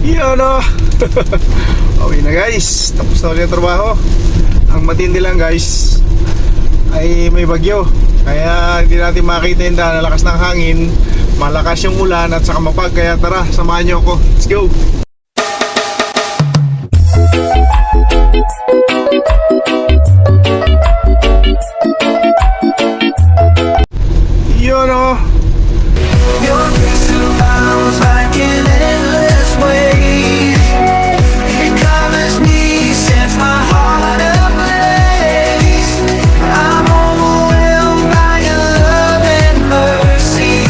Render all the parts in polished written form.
Yun o. Okay na guys, tapos na ulit ang trabaho. Ang matindi lang guys ay may bagyo, kaya hindi natin makita yung daan. Lakas ng hangin, malakas yung ulan at saka mapag. Kaya tara, samahan nyo ako. Let's go. Yun o. Your grace abounds like an endless wave. It covers me, sets my heart ablaze. I'm overwhelmed by your love and mercy.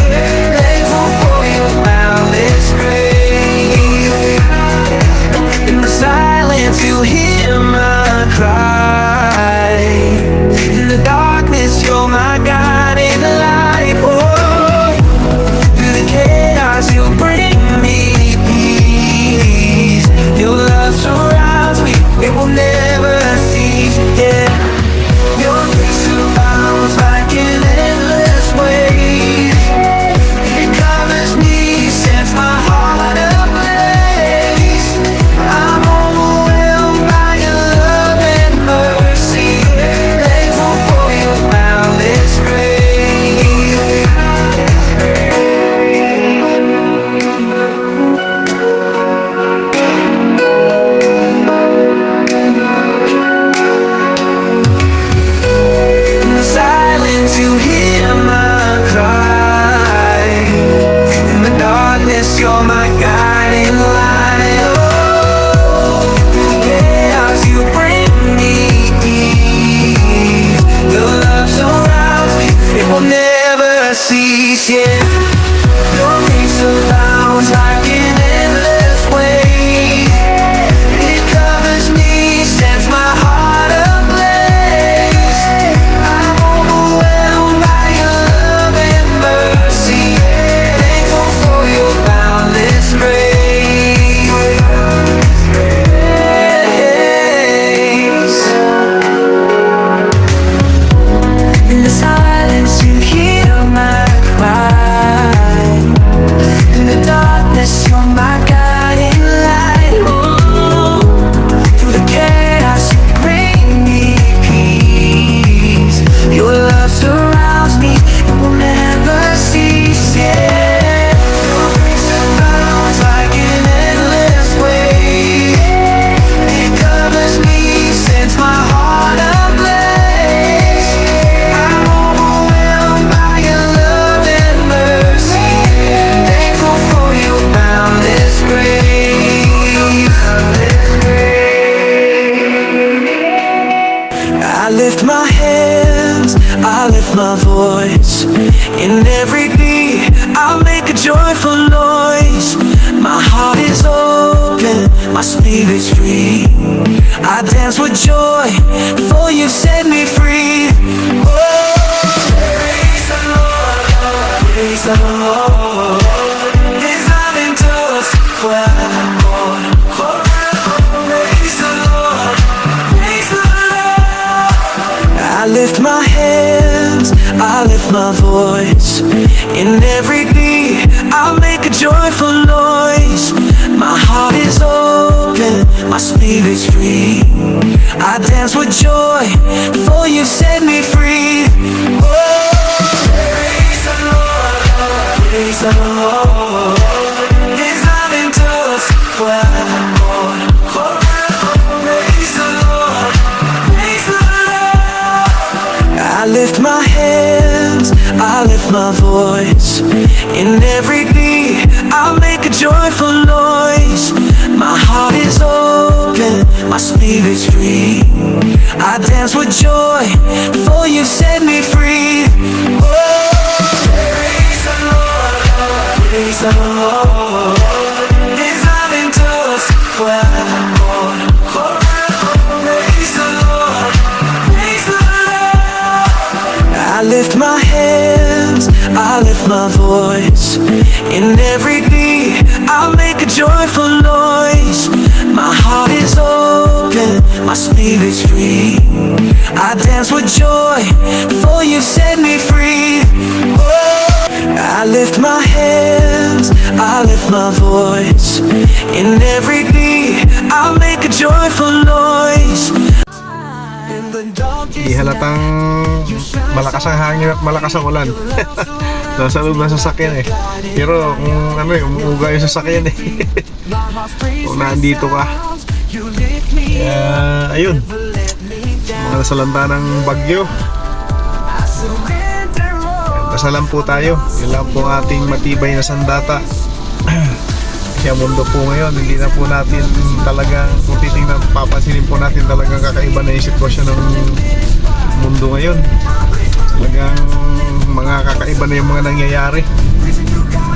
Thankful for your boundless grace. In the silence you hear my cry. In the darkness you're my guiding light. Oh, through the chaos you bring me peace. Your love surrounds me, it will never cease. Yeah, your grace abounds like an endless wave. It covers me, sets my heart ablaze. I'm overwhelmed by your love and mercy. Thankful for your boundless grace. In the silence you hear my cry. In the darkness you're my guiding light. Oh, through the chaos you bring me peace. Your love surrounds me, it will never cease. Yeah, your grace abounds like an endless wave. It covers me, sets my heart ablaze. I'm overwhelmed by your love and mercy. Thankful for your boundless grace. In the silence you hear my cry. In the darkness you're my guiding light. Oh, through the chaos you bring me peace. Your love surrounds me, it will never cease. Yeah, your grace abounds like an endless wave. It covers me, sets my heart ablaze. I'm overwhelmed by your love and mercy. Thankful for your boundless grace. I lift my hands, I lift my voice. In every beat, I'll make a joyful noise. My heart is open, my spirit's free. I dance with joy, for you've set me free. Oh, praise the Lord, praise the Lord. His love endures forevermore. Praise the Lord, praise the Lord. I lift my hands, I lift my voice. In every beat, I'll make a joyful noise. My heart is open, my spirit's free. I dance with joy, for you've set me free. Oh, praise the Lord, praise the Lord. His love endures forevermore. Praise the Lord, praise the Lord. I lift my hands, I lift my voice. In every beat, I'll make a joyful noise. My heart is open, my spirit's free. I dance with joy, for you've set me free. Oh, praise the Lord, praise the Lord. His love endures forevermore. Praise the Lord, praise the Lord. I lift my hands, I lift my voice. In every beat, I'll make a joyful noise. My heart is open, my spirit's free. I dance with joy, for you've set me free. Oh, I lift my hands, I lift my voice. In every beat, I'll make a joyful noise. In the darkest Di halatang malakas ang hangin at malakas ang ulan. Nasa loob ng sasakyan eh. Pero kung ano eh, umuuga yung sasakyan eh. Kung nandito ka. Kaya ayun, mga nasalanta ng bagyo. Dasalan po tayo. Yun lang po ang ating matibay na sandata. Kaya mundo po ngayon, hindi na po natin talagang, kung titingnan, papansinin po natin talagang kakaiba na yung sitwasyon ng mundo ngayon. Talagang mga kakaiba na yung mga nangyayari.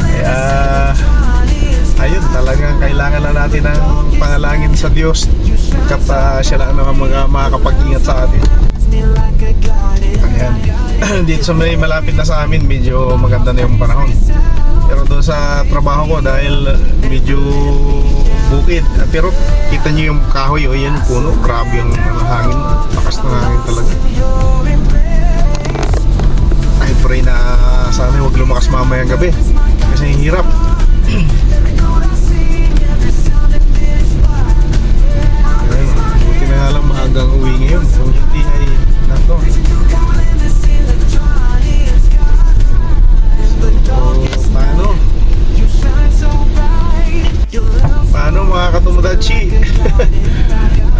Kaya ayun, talagang kailangan na natin ng panalangin sa Diyos kapag siya lang ang makakapag-ingat sa atin. Ayan. Dito sa may malapit na sa amin, medyo maganda na yung panahon. Pero doon sa trabaho ko, dahil medyo bukid, pero kita nyo yung kahoy o yan yung puno, grabe yung hangin, lakas ng hangin talaga. I pray na sana huwag lumakas mamayang gabi kasi hirap. Ayun, buti na nga lang maagang uwi ngayon, kung hindi ay nato. Paano mga katomodachi?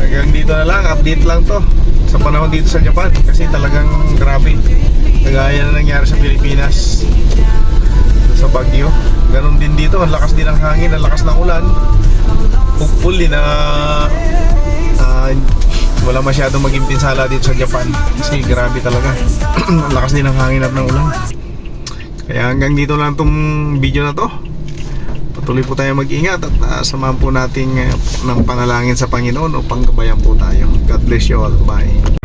Hanggang dito na lang, update lang to sa panahon dito sa Japan kasi talagang grabe. Kagaya na nangyari sa Pilipinas sa Baguio, ganun din dito, ang lakas din ng hangin, ang lakas ng ulan. Hopefully na wala masyadong maging pinsala dito sa Japan kasi grabe talaga. Ang lakas din ng hangin at ng ulan. Kaya hanggang dito lang tong video na to. Patuloy po tayo mag-ingat at samahan po natin ng panalangin sa Panginoon upang gabayan po tayo. God bless you all. Bye.